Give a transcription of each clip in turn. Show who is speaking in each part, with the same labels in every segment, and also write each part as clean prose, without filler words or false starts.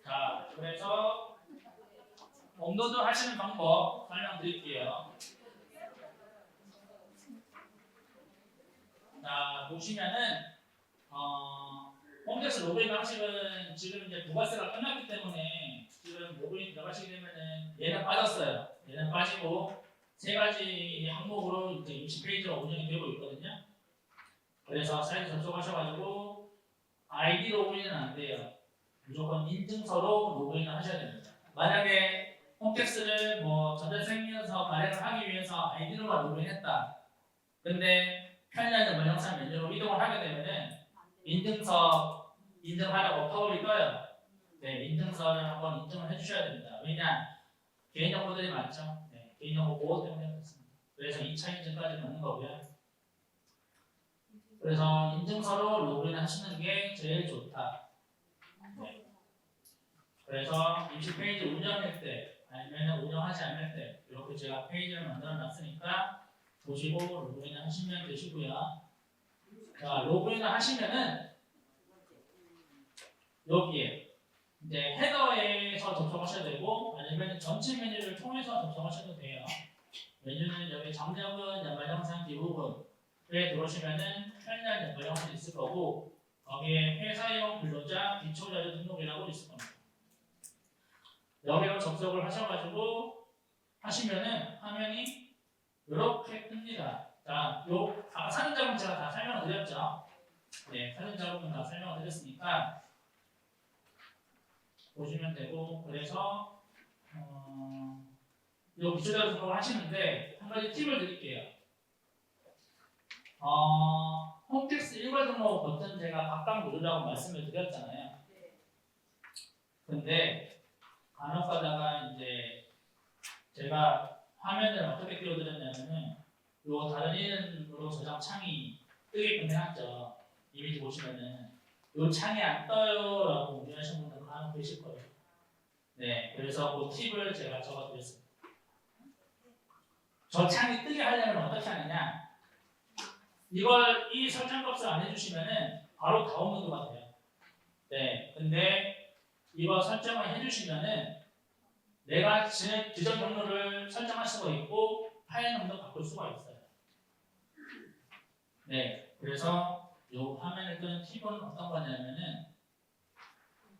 Speaker 1: 자, 그래서 업로드 하시는 방법 설명드릴게요. 자, 보시면은 홈택스 로그인 방식은 지금 이제 부가세가 끝났기 때문에 지금 로그인 들어가시게 되면은 얘는 빠졌어요. 얘는 빠지고 세 가지 항목으로 이제 임시 페이지가 운영이 되고 있거든요. 그래서 사이트 접속하셔가지고 아이디 로그인은 안 돼요. 무조건 인증서로 로그인을 하셔야 됩니다. 만약에 홈택스를 뭐 전자생명서 발행을 하기 위해서 아이디로만 로그인했다. 근데 편리한 영상 메뉴로 이동을 하게 되면은 인증서 인증하라고 팝업이 떠요. 네, 인증서를 한번 인증을 해주셔야 됩니다. 왜냐? 개인정보들이 많죠. 네, 개인정보 보호 때문에 그렇습니다. 그래서 2차 인증까지 넣는 거고요. 그래서 인증서로 로그인 하시는 게 제일 좋다. 네. 그래서 임시 페이지 운영할 때 아니면 운영하지 않을 때 이렇게 제가 페이지를 만들어 놨으니까 보시고 로그인 하시면 되시고요. 자, 로그인을 하시면은 여기에 이제 헤더에서 접속하셔야 되고 아니면 전체 메뉴를 통해서 접속하셔도 돼요. 메뉴는 여기 정적은 연말 영상 대부분에 들어오시면은 편리한 연말 영상이 있을 거고 거기에 회사용 근로자 기초자료 등록이라고 있을 겁니다. 여기로 접속을 하셔가지고 하시면은 화면이 이렇게 뜹니다. 자, 아까 사진 작업은 제가 다 설명을 드렸죠. 네, 사진 작업은 다 설명을 드렸으니까 보시면 되고 그래서 이 기초자료 등록을 하시는데 한 가지 팁을 드릴게요. 홈택스 일괄 등록 버튼 제가 각각 누르라고 말씀을 드렸잖아요. 근데 간혹 가다가 이제 제가 화면을 어떻게 띄워드렸냐면은 요 다른 이름으로 저장 창이 뜨게끔 해놨죠. 이미지 보시면은 요 창이 안 떠요라고 문의하시는 분들 간혹 계실 거예요. 네, 그래서 그 팁을 제가 적어드렸습니다. 저 창이 뜨게 하려면 어떻게 하느냐? 이 설정 값을 안 해주시면은 바로 다운로드가 돼요. 네, 근데 이거 설정을 해주시면은 내가 지정 경로를 설정할 수가 있고 파일 넘도 바꿀 수가 있어요. 네, 그래서 이 화면에 뜨는 팁은 어떤 거냐면은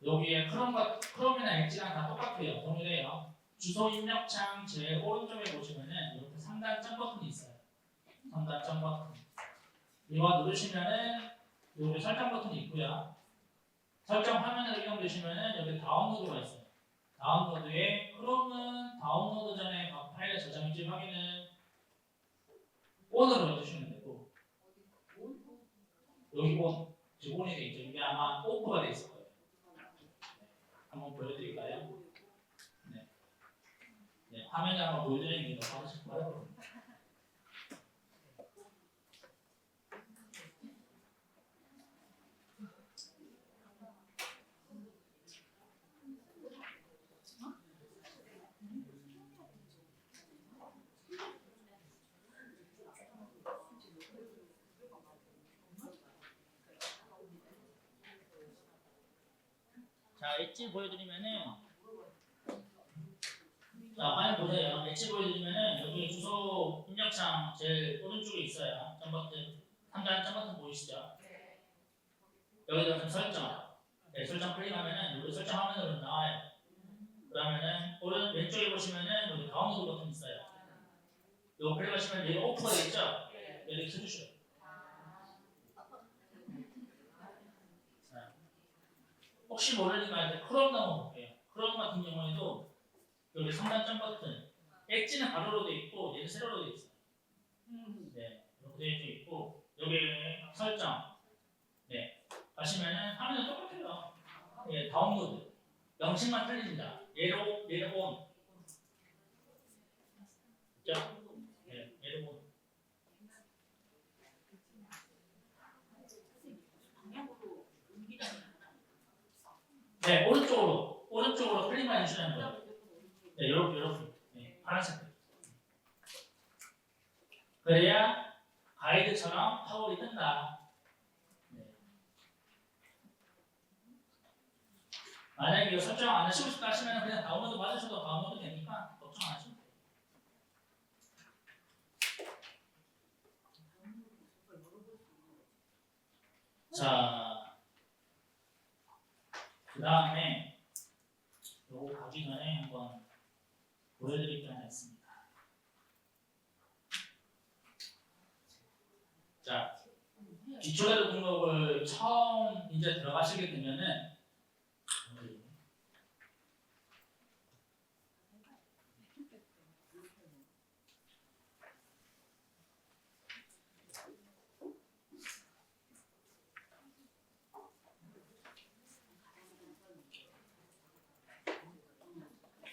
Speaker 1: 여기에 크롬이나 엣지랑 다 똑같아요. 동일해요. 주소 입력창 제일 오른쪽에 보시면은 이렇게 상단 점 버튼이 있어요. 상단 점 버튼. 이거 누르시면은 여기 설정 버튼이 있고요. 설정 화면으로 이용되시면은 여기 다운로드가 있어요. 다운로드에 크롬은 다운로드 전에 각 파일의 저장인지 확인을 ON으로 해주시면 되고 여기 ON, 지금 ON이 돼 있죠. 이게 아마 오프가 돼 있을 거예요. 한번 보여드릴까요? 네. 네, 화면에 한번 보여드리는 게 더 하고 싶어요. 자, 엣지 보여드리면은 자, 화면 보세요. 엣지 보여드리면은 여기 주소 입력창 제일 오른쪽에 있어요. 점버튼 상단 점버튼 보이시죠? 여기다 설정. 네, 설정 클릭하면은 여기 설정 화면으로 나와요. 그러면은 왼쪽에 보시면은 여기 다운로드 버튼 있어요. 이거 클릭하시면 여기 오프가 있죠? 여기 켜주셔요. 혹시 모르니까 이제 크롬 넘어볼게요. 크롬 같은 경우에도 여기 상단 점 버튼 엣지는 가로로 돼 있고 얘는 세로로 돼 있어요. 네, 이렇게 돼 있고 여기 설정. 네, 가시면은 화면은 똑같아요. 예, 다운로드. 명칭만 틀립니다. 얘는 온. 자, 네, 얘는 온. 네, 오른쪽으로 클릭만 해주시는 거예요. 네, 이렇게. 네, 파란색. 그래야 가이드처럼 팝업이 뜬다. 네. 만약에 이거 설정 안 하시고 싶다 하시면 그냥 다운로드 받으셔도 다운로드 되니까 걱정 안 하시면 돼요. 자, 그 다음에 요거 가기 전에 한번 보여드릴 게 하나 있습니다. 자, 기초자료 등록을 처음 이제 들어가시게 되면은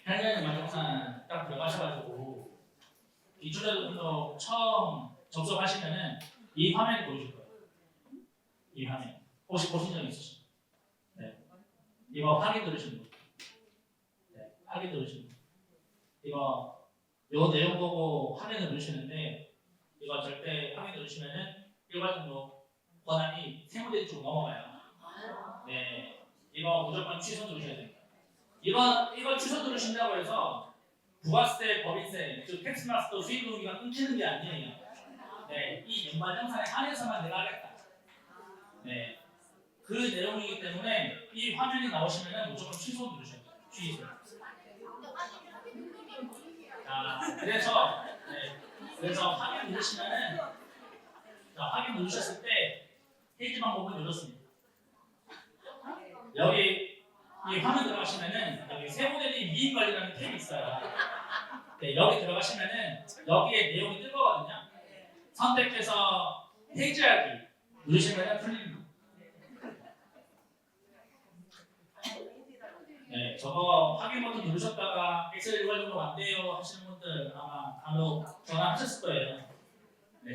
Speaker 1: 편리한 만족산 딱 들어가셔가지고 기초자료 등록 처음 접속하시면은 이 화면이 보이실 거예요. 이 화면 혹시 보신 적 있으시죠? 네. 이거 확인 누르시는 거예요. 네. 확인 누르시는 거예요. 이거 요 내용 보고 확인을 누르시는데 이거 절대 확인 누르시면은 일괄 등록 권한이 세무대 쪽 넘어가요. 네. 이거 무조건 취소 누르셔야 됩니다. 이거 취소 누르신다고 해서 부가세, 법인세, 즉 텍스마스터 수익 등기가 끊기는 게 아니에요. 네, 이 연말정산에 한해서만 내가 하겠다. 네, 그 내용이기 때문에 이 화면이 나오시면 무조건 취소 누르셔야 돼요. 취소. 자, 그래서 확인 누르시면은 확인 누르셨을 때 페이지 방법을 눌렀습니다. 여기 이 화면 들어가시면은 여기 세무대리 미인관리라는 탭이 있어요. 네, 여기 들어가시면은 여기에 내용이 뜰 거거든요. 선택해서 해지하기 누르시면 풀립니다. 네, 저거 확인 버튼 누르셨다가 엑셀 일괄 등록 안 돼요 하시는 분들 아마 간혹 전화하셨을 거예요. 네,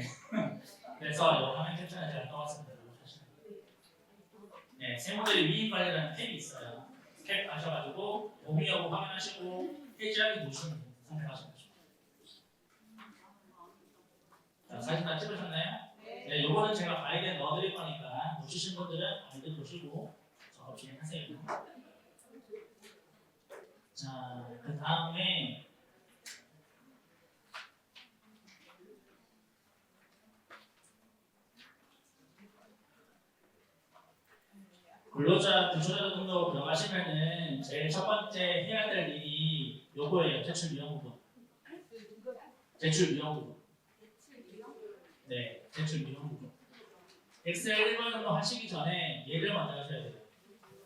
Speaker 1: 그래서 이 화면 캡처는 제가 떠왔습니다. 네, 세무대리 위임관리라는 탭이 있어요. 탭 가셔가지고 동의 여부 확인하시고 해지하기 누르시면 선택하시면 되죠. 자, 사진 다 찍으셨나요? 네, 요거는 제가 가이드에 넣어드릴 거니까 놓치신 분들은 가이드 보시고 작업 진행하세요. 자, 그 다음에 근로자 구조자 등록 들어가시면은 제일 첫 번째 해야 될 일이 요거예요. 제출 유형 부분. 제출 유형 부분. 네, 제출 유형 부분. 엑셀 1번 정도 하시기 전에 얘를 먼저 하셔야 돼요.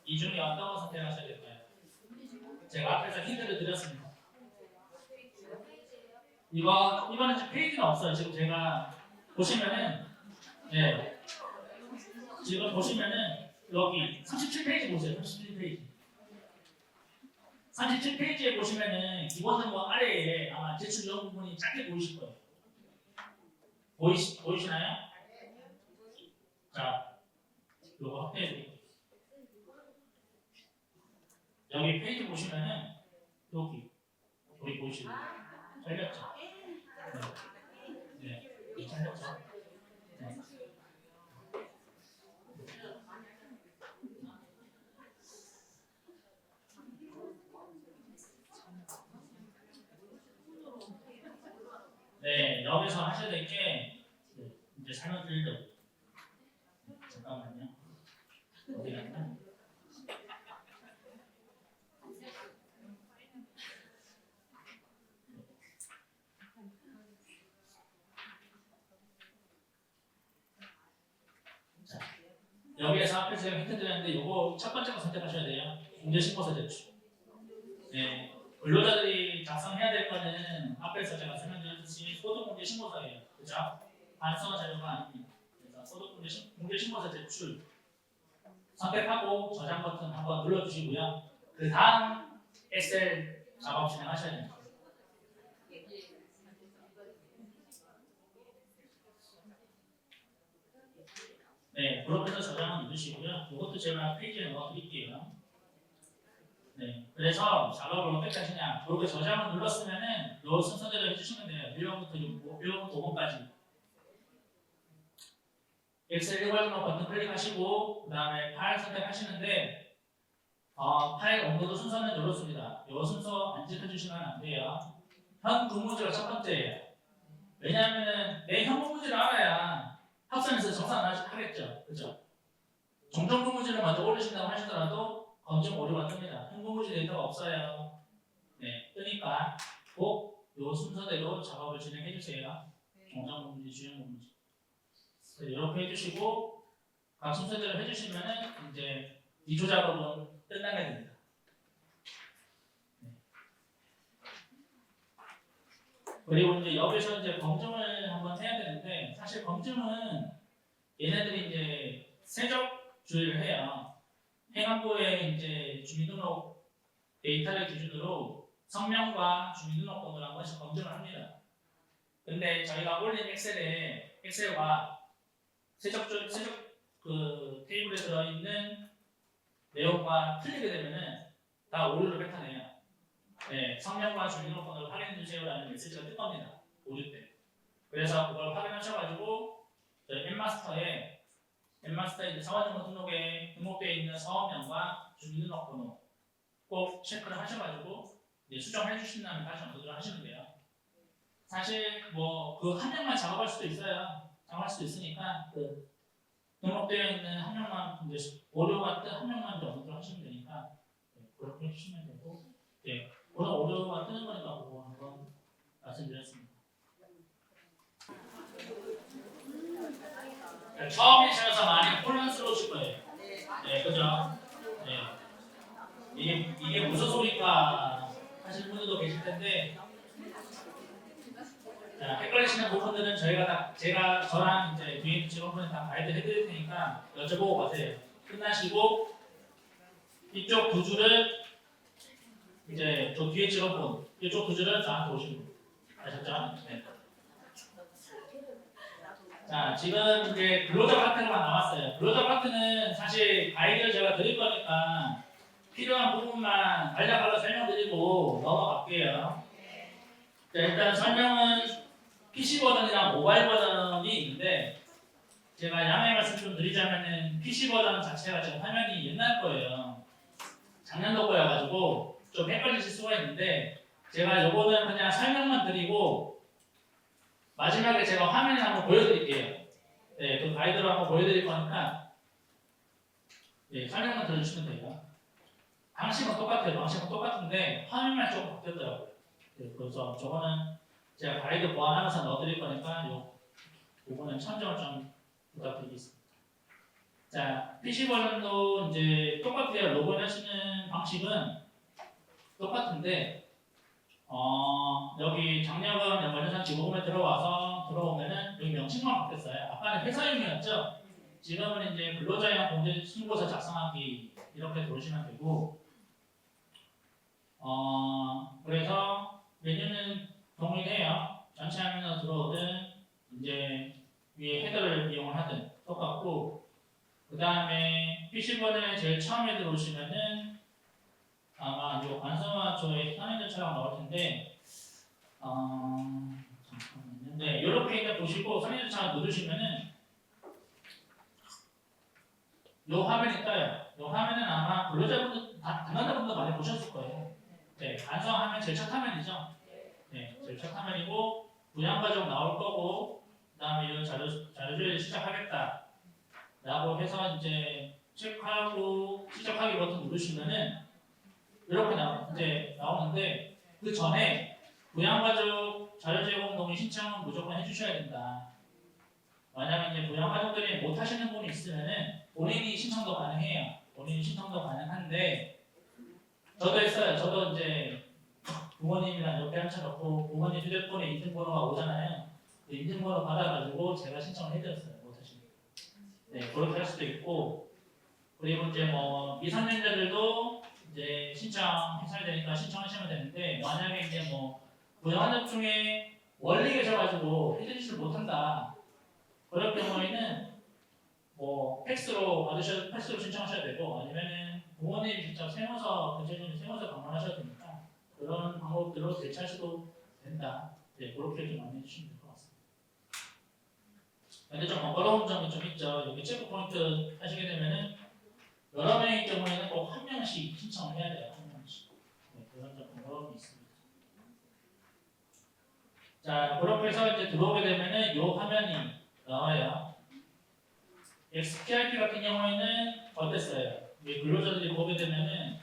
Speaker 1: 이 중에 어떤 거 선택하셔야 될까요? 제가 앞에서 힌트를 드렸습니다. 이거는 지금 페이지는 없어요. 지금 제가 보시면은 네, 지금 보시면은 여기 37페이지 보세요. 37페이지. 37페이지에 보시면은 기본 정보 아래에 아마 제출 유형 부분이 작게 보이실 거예요. 보이시나요? 자, 이거 확대해 드릴게요. 여기 페이지 보시면은 여기 보이시나요? 잘렸죠? 네, 네, 잘렸죠? 네. 네, 여기서 하셔야 될 게 이제 설명드리려고. 잠깐만요. 어디 갔나? 자, 여기에서 앞에서 제가 힌트 드렸는데 요거 첫 번째 거 선택하셔야 돼요. 공제신고서 제출. 네, 근로자들이 작성해야 될 거는 앞에서 제가 설명드렸듯이 소득공제신고서예요. 그죠? 반서 자료가 아닙니다. 그래서 소득공제신고서 제출 선택하고 저장 버튼 한번 눌러주시고요. 그 다음 엑셀 작업 진행하셔야 됩니다. 네, 그렇게해서 저장을 누르시고요. 이것도 제가 페이지에 넣어드릴게요. 네, 그래서 작업을 어떻게 하시냐? 그렇게 저장을 눌렀으면은 요 순서대로 해주시면 돼요. 1번부터 5번까지. 엑셀 일괄 등록 버튼 클릭하시고 그 다음에 파일 선택하시는데 파일 업로드 순서는 이렇습니다. 이 순서 안 지켜주시면 안 돼요. 현 근무지가 첫 번째예요. 왜냐하면은 내 현 근무지를 알아야 학생에서 정산을 하겠죠. 그죠? 종전 근무지를 먼저 올리신다고 하시더라도 검증 오류가 뜹니다. 현 근무지 데이터가 없어요. 네, 뜨니까 꼭 이 순서대로 작업을 진행해 주세요. 종전 근무지, 주요 근무지. 이렇게 해주시고 각 순서대로 해주시면은 이제 기초 작업은 끝나게 됩니다. 그리고 이제 여기서 이제 검증을 한번 해야 되는데 사실 검증은 얘네들이 이제 세적주의를 해요. 행안부에 이제 주민등록 데이터를 기준으로 성명과 주민등록번호를 한 번씩 검증을 합니다. 근데 저희가 올린 엑셀과 세적 그 테이블에 들어있는 내용과 틀리게 되면은 다 오류를 뱉어내요. 네, 성명과 주민등록번호를 확인해 주세요라는 메시지가 뜰 겁니다. 오류 때. 그래서 그걸 확인하셔가지고 저희 엠마스터에 이제 사원정보 등록에 등록되어 있는 사원명과 주민등록번호 꼭 체크를 하셔가지고 이제 수정해 주신 다음에 다시 업로드를 하시면 돼요. 사실 뭐 그 한 명만 작업할 수도 있어요. 작업할 수도 있으니까 그 등록되어 있는 한 명만 이제 오류가 뜬 한 명만 이제 업로드를 하시면 되니까 네, 그렇게 해주시면 되고 네, 오늘 오류가 뜨는 거니까 그거 한번 말씀드렸습니다. 처음이셔서 많이 혼란스러우실 거예요. 네, 그죠? 네. 이게 무슨 소리가 하시는 분들도 계실 텐데, 자, 헷갈리시는 부분들은 제가 저랑 이제 뒤에 직원분이 다 가이드 해드릴 테니까 여쭤보고 가세요. 끝나시고, 이쪽 두 줄을 이제 저 뒤에 직원분, 이쪽 두 줄은 저한테 오시고, 아셨죠? 네. 자, 지금 이제 근로자 파트가 나왔어요. 근로자 파트는 사실 가이드를 제가 드릴 거니까 필요한 부분만 간략하게 설명드리고 넘어갈게요. 자, 일단 설명은 PC 버전이랑 모바일 버전이 있는데 제가 양해 말씀 좀 드리자면은 PC 버전 자체가 지금 화면이 옛날 거예요. 작년도 거여가지고 좀 헷갈리실 수가 있는데 제가 요거는 그냥 설명만 드리고 마지막에 제가 화면을 한번 보여드릴게요. 네, 그 가이드로 한번 보여드릴 거니까 네, 설명만 들어주시면 돼요. 방식은 똑같아요. 방식은 똑같은데 화면만 조금 바뀌었더라고요. 네, 그래서 저거는 제가 가이드 보완하면서 넣어드릴 거니까 요거는 참조를 좀 부탁드리겠습니다. 자, PC 버전도 이제 똑같아요. 로그인 하시는 방식은 똑같은데 여기 장려금 연관자산 지급금에 들어오면은 여기 명칭만 바뀌었어요. 아까는 회사용이었죠. 지금은 이제 근로자용 공제 신고서 작성하기 이렇게 들어오시면 되고 그래서 메뉴는 동일해요. 전체 화면으로 들어오든 이제 위에 헤더를 이용을 하든 똑같고 그 다음에 PC 버전에 제일 처음에 들어오시면은 아마 이 관성화 저의 선행절차가 나올 텐데 잠깐만요. 네, 이렇게 일단 보시고 선행절차 누르시면은 이 화면이 떠요. 이 화면은 아마 근로자분들, 담당자분들 많이 보셨을 거예요. 네, 관성화면 제일 첫 화면이죠. 네, 제일 첫 화면이고 분양과정 나올 거고 그 다음에 이런 자료조회를 시작하겠다 라고 해서 이제 체크하고 시작하기 버튼 누르시면은 이렇게 이제 나오는데 그 전에 부양가족 자료 제공 동의 신청은 무조건 해주셔야 된다. 만약에 이제 부양가족들이 못 하시는 분이 있으면은 본인이 신청도 가능해요. 본인이 신청도 가능한데 저도 했어요. 저도 이제 부모님이랑 옆에 앉혀놓고 부모님 휴대폰에 인증번호가 오잖아요. 그 인증번호 받아가지고 제가 신청을 해드렸어요. 못 하시는. 네, 그렇게 할 수도 있고 그리고 이제 뭐 미성년자들도 이제 신청하셔야 되니까 신청하시면 되는데 만약에 이제 뭐 부양가족 중에 원리 계셔가지고 해드리지를 못한다 그럴 경우에는 뭐 팩스로 신청하셔야 되고 아니면은 부모님이 직접 세무서 근처에 세무서 방문하셔야 되니까 그런 방법들로 대체하셔도 된다. 네, 그렇게 좀 안내해 주시면 될 것 같습니다. 근데 좀 번거로운 점이 좀 있죠. 여기 체크 포인트 하시게 되면은 여러 명의 경우에는 꼭 한 명 명씩 신청을 해야 돼요. 한 명씩. 네, 그런 점 번거로움이 있습니다. 자, 그렇게 해서 이제 들어오게 되면은 요 화면이 나와요. XPRP 같은 경우에는 어땠어요? 이게 근로자들이 보게 되면은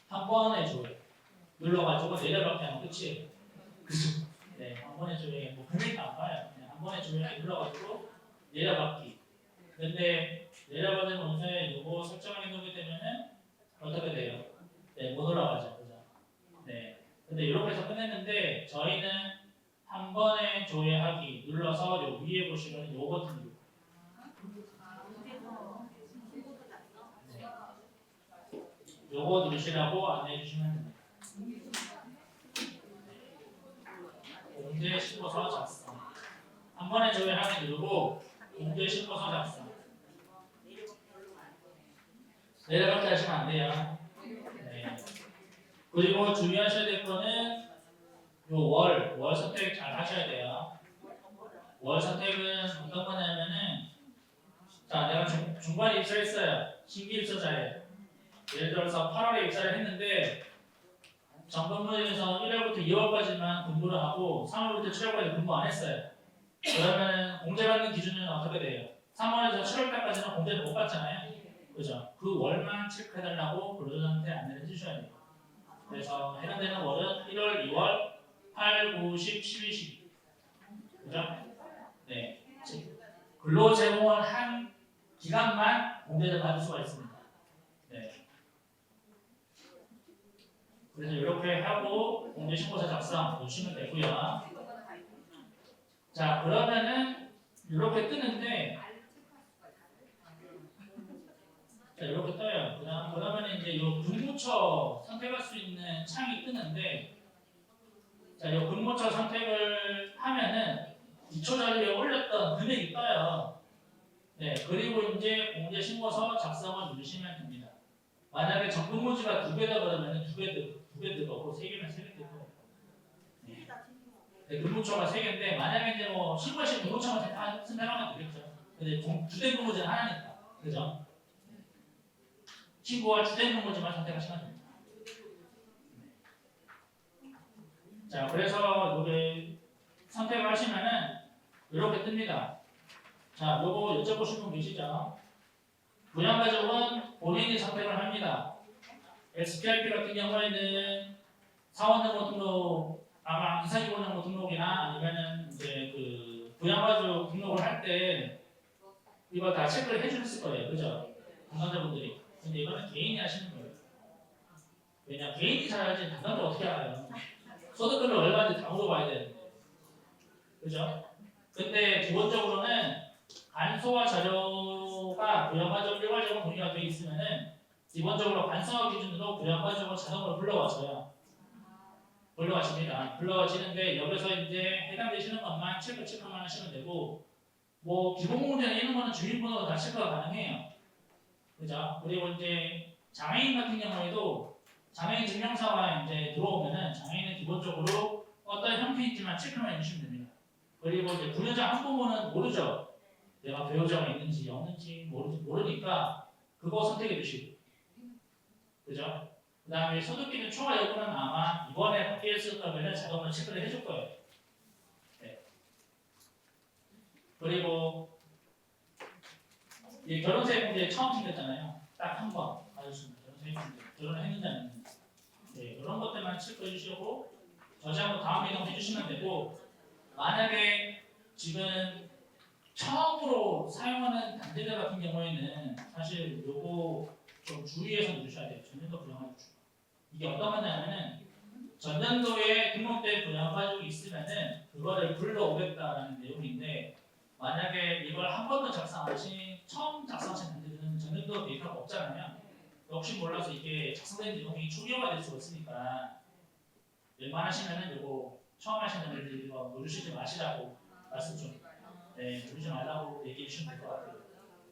Speaker 1: 한 번에 줘요. 눌러가지고 내려받기 하면 끝이에요. 그죠? 네, 한 번에 줘요. 뭐 금액이 안 봐요. 그냥 한 번에 줘요. 눌러가지고 내려받기. 근데 내려받은 문서에 요거 설정을 해놓게 되면은 어떻게 돼요? 네, 못 올라가죠. 그죠? 네. 근데 이렇게 해서 끝냈는데 저희는 한 번에 조회하기 눌러서 요 위에 보시면 요 버튼 누르고 요거 누르시라고 안내해 주시면 됩니다. 공제 신고서 작성. 한 번에 조회하기 누르고 공제 신고서 작성. 내려가게 하시면 안 돼요. 네. 그리고 주의하셔야 될 거는 요 월 선택 잘 하셔야 돼요. 월 선택은 어떤 거냐면은 자, 내가 중간에 입사했어요. 신규 입사자예요. 예를 들어서 8월에 입사를 했는데 정근무에서 1월부터 2월까지만 근무를 하고 3월부터 7월까지 근무 안 했어요. 그러면 공제받는 기준은 어떻게 돼요? 3월에서 7월까지는 공제를 못 받잖아요. 그죠? 그 월만 체크해달라고 근로자한테 안내를 해주셔야 돼요. 그래서 해당되는 월은 1월, 2월, 8, 9, 10, 11, 12. 그죠? 네. 근로 제공을 한 기간만 공제를 받을 수가 있습니다. 네. 그래서 이렇게 하고 공제 신고서 작성 보시면 되고요. 자, 그러면은 이렇게 뜨는데 자, 이렇게 떠요. 그러면 이제 이 근무처 선택할 수 있는 창이 뜨는데 자, 이 근무처 선택을 하면은 기초 자료에 올렸던 금액이 떠요. 네, 그리고 이제 공제 신고서 작성을 누르시면 됩니다. 만약에 정근무지가 2개다 그러면 2개 들어가고 3개면 3개 들어가고. 네. 네, 근무처가 3개인데 만약에 이제 뭐 신고하신 근무처만 선택하면 되겠죠. 근데 주된 근무지는 하나니까, 그죠? 신고와 주된 근무지만 선택하시면 됩니다. 자, 그래서 여기 선택을 하시면은 이렇게 뜹니다. 자, 요거 여쭤보신 분 계시죠? 부양가족은 본인이 선택을 합니다. SPRP 같은 경우에는 사원등록 등록 아마 이사기본등록 등록이나 아니면은 이제 그 부양가족 등록을 할 때 이거 다 체크를 해주셨을 거예요, 그죠? 담당자분들이. 근데 이거는 개인이 하시는 거예요. 왜냐, 개인이 잘하지 담당자 어떻게 알아요? 소득금을 얼마인지 다 물어봐야 되는데, 그죠? 근데 기본적으로는 간소화 자료가 부양가족 일괄적으로 공유가 되어 있으면은 기본적으로 간소화 기준으로 부양가족을 자동으로 불러와줘요. 불러와집니다. 불러와지는데 여기서 이제 해당되시는 것만 체크만 하시면 되고 뭐 기본 공제나 이런 거는 주민번호로 다 체크가 가능해요. 그죠? 그리고 이제 장애인 같은 경우에도 장애인 증명서가 이제 들어오면은 장애인은 기본적으로 어떤 형태인지만 체크만 해주시면 됩니다. 그리고 이제 부여자 한부모는 모르죠. 내가 배우자가 있는지 없는지 모르니까 그거 선택해 주시고, 그죠? 그 다음에 소득기준 초과 여부는 아마 이번에 바뀌었을 거면 자동으로 체크를 해줄 거예요. 네. 그리고 이 결혼세 공제 처음 생겼잖아요. 딱 한 번 받으시면 결혼세 공제 결혼을 했는지 안 했는지. 네, 이런 것들만 체크해 주시고 저장하고 다음 이동 해주시면 되고 만약에 지금 처음으로 사용하는 단체들 같은 경우에는 사실 요거 좀 주의해서 누르셔야 돼요. 전년도 부양가족. 이게 어떤 거냐면은 전년도에 등록된 부양가족이 있으면은 그거를 불러오겠다라는 내용인데 만약에 이걸 한 번도 작성 안 하신 처음 작성하신 단체들은 전년도 데이터가 없잖아요. 혹시 몰라서 이게 작성된 내용이 초기화가 될 수가 있으니까 웬만하시면은 요거 처음 하시는 분들 이거 누르시지 마시라고 말씀 좀 누르지 말라고 얘기해 주시면 될 것 같아요.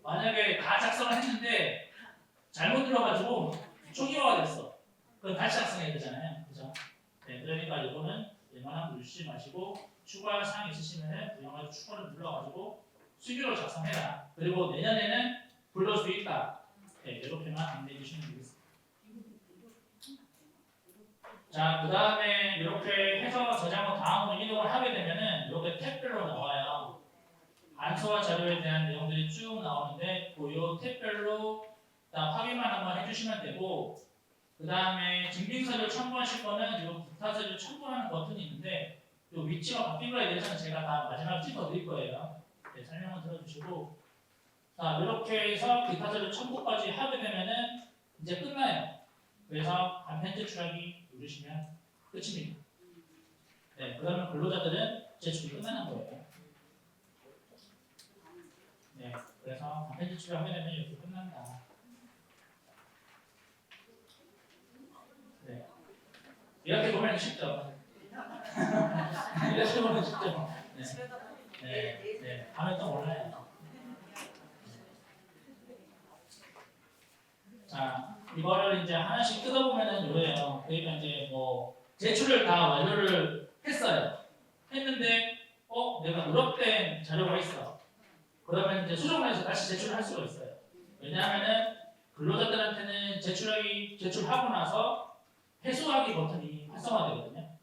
Speaker 1: 만약에 다 작성을 했는데 잘못 들어가지고 초기화가 됐어. 그럼 다시 작성해야 되잖아요. 그죠? 네, 그러니까 이거는 웬만하면 누르시지 마시고 추가 사항이 있으시면 부양가족 추가를 눌러가지고 수기로 작성해라. 그리고 내년에는 불러올 수 있다. 네, 이렇게만 안내해 주시면 되겠습니다. 자, 그 다음에 이렇게 해서 저장을 다음으로 이동을 하게 되면은 이렇게 탭별로 나와요. 안서와 자료에 대한 내용들이 쭉 나오는데 그 탭별로 다 확인만 한번 해주시면 되고, 그 다음에 증빙서를 첨부하실 거는 이 부타서를 첨부하는 버튼이 있는데 이 위치가 바뀐 거에 대해서는 제가 다 마지막에 찍어 드릴 거예요. 네, 설명을 들어주시고, 자, 이렇게 해서 기타서를 첨부까지 하게 되면은 이제 끝나요. 그래서 간편 제출하기 누르시면 끝입니다. 네, 그러면 근로자들은 제출이 끝나는 거예요. 네, 그래서 간편 제출을 하게 되면 이렇게 끝난다. 네, 이렇게 보면 쉽죠. 이렇게 보면 쉽죠. 네, 하면 또 몰라요. 자, 이거를 이제 하나씩 뜯어보면은 이거예요. 그러니까 이제 뭐 제출을 다 완료를 했어요. 했는데 내가 누락된 자료가 있어. 그러면 이제 수정해서 다시 제출을 할 수가 있어요. 왜냐하면은 근로자들한테는 제출하고 나서 회수하기 버튼이 활성화되거든요.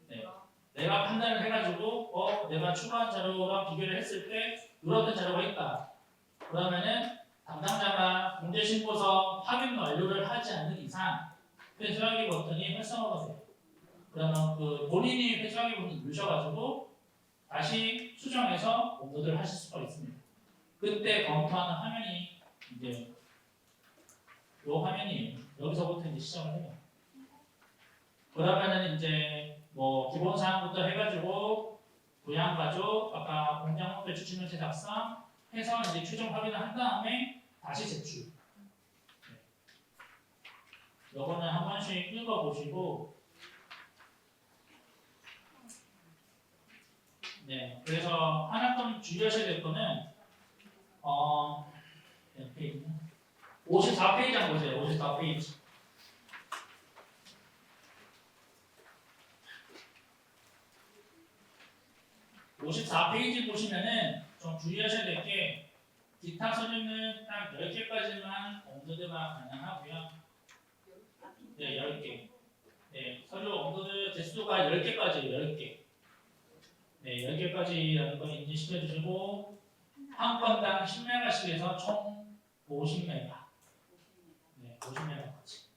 Speaker 1: 네. 내가 판단을 해가지고 내가 추가한 자료랑 비교를 했을 때 누락된 자료가 있다. 그러면은 담당자가 공제신고서 확인 완료를 하지 않는 이상 회수하기 버튼이 활성화가 돼요. 그러면 그 본인이 회수하기 버튼 누르셔가지고 다시 수정해서 업로드를 하실 수가 있습니다. 그때 검토하는 화면이 이제 이 화면이 여기서부터 이제 시작을 해요. 그러면은 이제 뭐 기본 사항부터 해가지고 부양가족, 아까 공장 목표 추진면체 작성 해서 이제 최종 확인을 한 다음에 다시 제출. 요거는 한 번씩 읽어보시고, 네, 그래서 하나 좀 주의하셔야 될 거는 몇 페이지냐? 54페이지 한번 보세요. 54페이지. 54페이지 보시면은 좀 주의하셔야 될 게 기타 서류는 딱 10개까지만 업로드가 가능하고요. 네, 10개. 네, 서류 업로드 개수가 10개까지예요. 10개. 네, 10개까지라는 걸 인지시켜 주시고 한 건당 10메가씩 해서 총 50메가. 네, 50메가까지.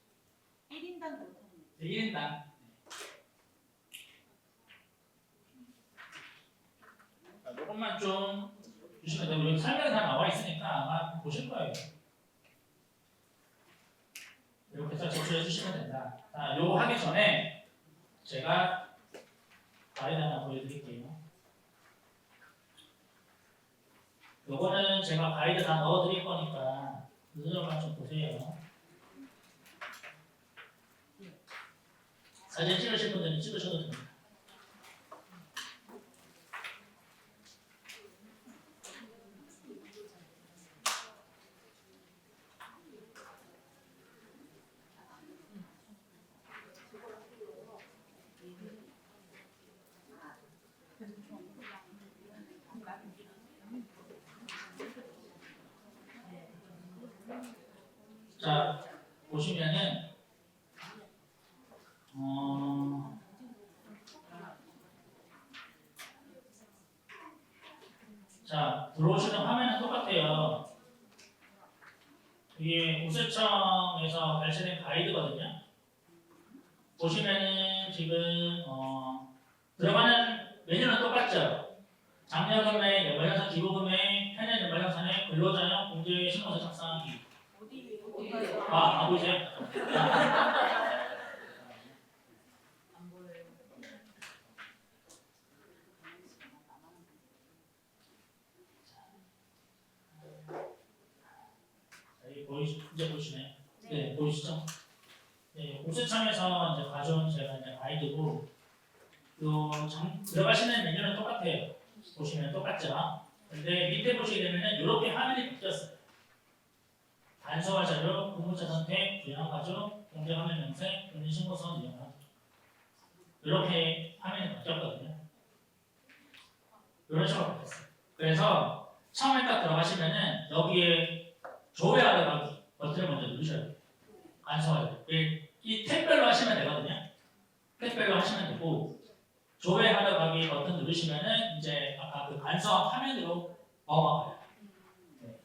Speaker 2: 1인당 몇 원?
Speaker 1: 네, 1인당. 조금만 좀 주시면 되고 여기 설명이 다 나와 있으니까 아마 보실 거예요. 이렇게 해서 제출해 주시면 된다. 자, 요거 하기 전에 제가 가이드 하나 보여드릴게요. 요거는 제가 가이드 다 넣어드릴 거니까 눈으로만 좀 보세요. 사진 찍으실 분들은 찍으셔도 됩니다. 자, 보시면은 자, 들어오시는 화면은 똑같아요. 이게 우세청에서 발췌된 가이드거든요. 보시면은 지금 들어가는 메뉴는 똑같죠. 장려금액, 연말정산 기부금액, 현행 연말정산의 근로자용 공제 신고서 작성하기. 안 보이세요?
Speaker 2: 안 보여요.
Speaker 1: 이제 보이시네. 네, 보이시죠? 네, 우세청에서 이제 가져온 제가 이제 가이드고, 들어가시는 메뉴는 똑같아요. 보시면 똑같죠? 근데 밑에 보시게 되면은 이렇게 화면이 바뀌었어요. 단서와 자료, 근무자 선택, 부양가족, 공제화면 명세, 공인신고서 이용하기. 이렇게 화면이 바뀌었거든요. 이런 식으로 바뀌었어요. 그래서 처음에 딱 들어가시면은 여기에 조회하러 가기 버튼을 먼저 누르셔야 돼요. 단서와 자료. 이 탭별로 하시면 되거든요. 택배로 하시면 되고 조회하러 가기 버튼 누르시면은 이제 아까 그 간소화 화면으로 넘어가요. 네.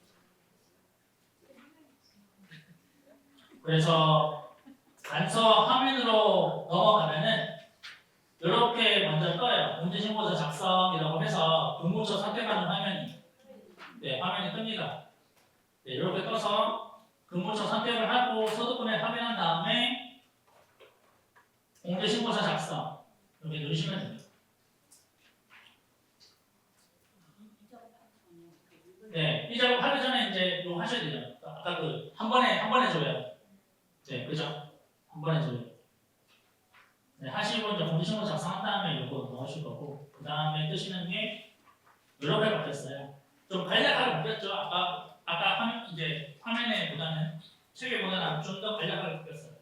Speaker 1: 그래서 간소화 화면으로 넘어가면은 이렇게 먼저 떠요. 공제신고서 작성이라고 해서 근무처 선택하는 화면이 화면이 뜹니다. 네, 이렇게 떠서 근무처 선택을 하고 소득금액 확인한 다음에 공제신고서 작성 이렇게 누르시면 됩니다. 네, 이 작업 하기 전에 이제 이거 하셔야 돼요. 아까 그 한 번에 줘요. 네, 그죠? 한 번에 줘요. 네, 하시고 이제 공제신고서 작성한 다음에 이거 넣으실 거고 그 다음에 뜨시는 게 이렇게 바뀌었어요. 좀 간략하게 바뀌었죠. 아까 화면에 보다는 책에 보다는 좀 더 간략하게 바뀌었어요.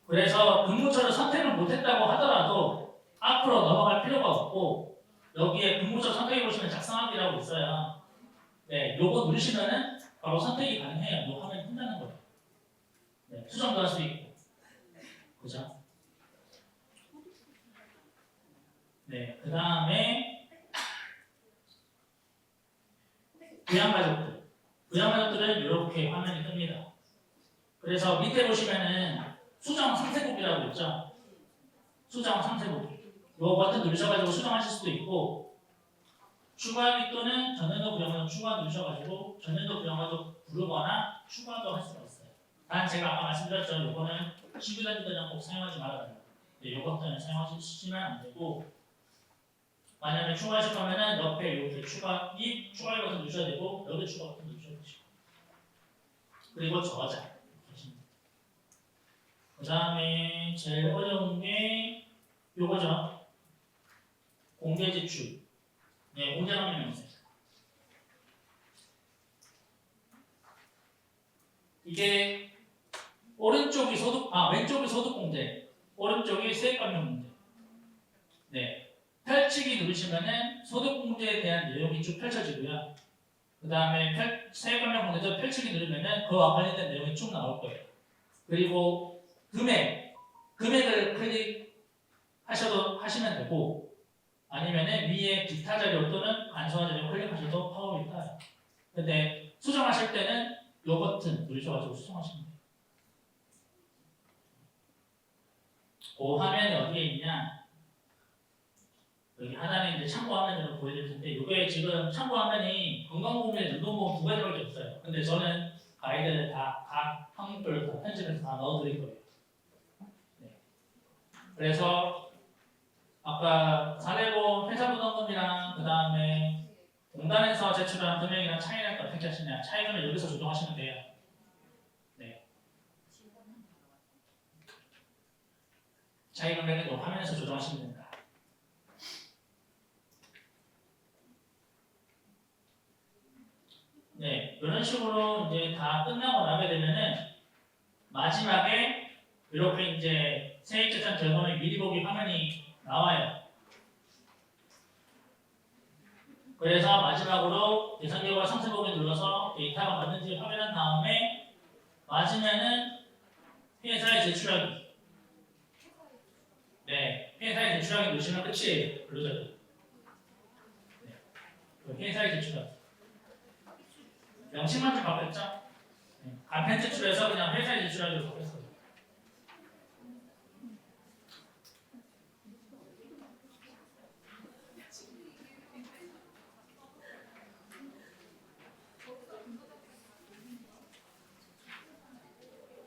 Speaker 1: 그래서 근무처를 선택을 못했다고 하더라도 앞으로 넘어갈 필요가 없고 여기에 근무처 선택해 보시면 작성하기라고 있어요. 네, 요거 누르시면은 바로 선택이 가능해요. 요 화면이 뜬다는 거예요. 네, 수정도 할 수 있고, 그죠? 네, 그 다음에 부양가족들은 이렇게 화면이 뜹니다. 그래서 밑에 보시면은 수정 상세곡이라고 있죠. 수정 상세곡. 이 버튼 누르셔가지고 수정하실 수도 있고 추가하기 또는 전년도 부양가족 추가 누르셔가지고 전년도 부양가족 부르거나 추가도 할 수가 있어요. 단 제가 아까 말씀드렸죠. 이거는 신규단지들은 꼭 사용하지 말아야 돼요. 네, 이 버튼을 사용하시면 안 되고 만약에 추가하실 거면은 옆에 이렇게 추가하기 버튼 누르셔야 되고 여기 추가 버튼 누르셔야 되시고 그리고 저장. 그 다음에 제일 어려운 게 요거죠. 공개 지출. 네, 공제 명령이세요. 이게 왼쪽이 소득 공제, 오른쪽이 세액 감면 공제. 네, 펼치기 누르시면은 소득 공제에 대한 내용이 쭉 펼쳐지고요. 그 다음에 세액 감면 공제도 펼치기 누르면은 그와 관련된 내용이 쭉 나올 거예요. 그리고 금액을 하시면 되고 아니면은 위에 기타 자료 또는 간소화 자료 클릭하셔도 파워비 떠요. 근데 수정하실 때는 이 버튼 누르셔가지고 수정하시면 돼요. 그 화면이 어디에 있냐? 여기 하나는 이제 참고 화면으로 보여드릴 텐데 이게 지금 참고 화면이 건강보험이나 연금보험 두 가지밖에 없어요. 근데 저는 가이드를 각 항목별로 다 편집해서 다 넣어드릴 거예요. 그래서 아까 사대보험 회사부담금이랑 그 다음에 공단에서 제출한 금액이랑 차이를 어떻게 하시냐? 차이는 여기서 조정하시면 돼요. 네. 차이 금액은 이 화면에서 조정하시면 됩니다. 네, 이런 식으로 이제 다 끝나고 나게 되면은 마지막에 이렇게 이제 세액자산 결과물 미리 보기 화면이 나와요. 그래서 마지막으로 예상 결과 상세 보기 눌러서 데이터가 맞는지 확인한 다음에 맞으면은 회사에 제출하기. 네, 회사에 제출하기 누르시면 끝이에요. 블루저드. 네, 회사에 제출하기. 명칭만 좀 바뀌었죠? 네, 간편 제출해서 그냥 회사에 제출하기로 바뀌었어요.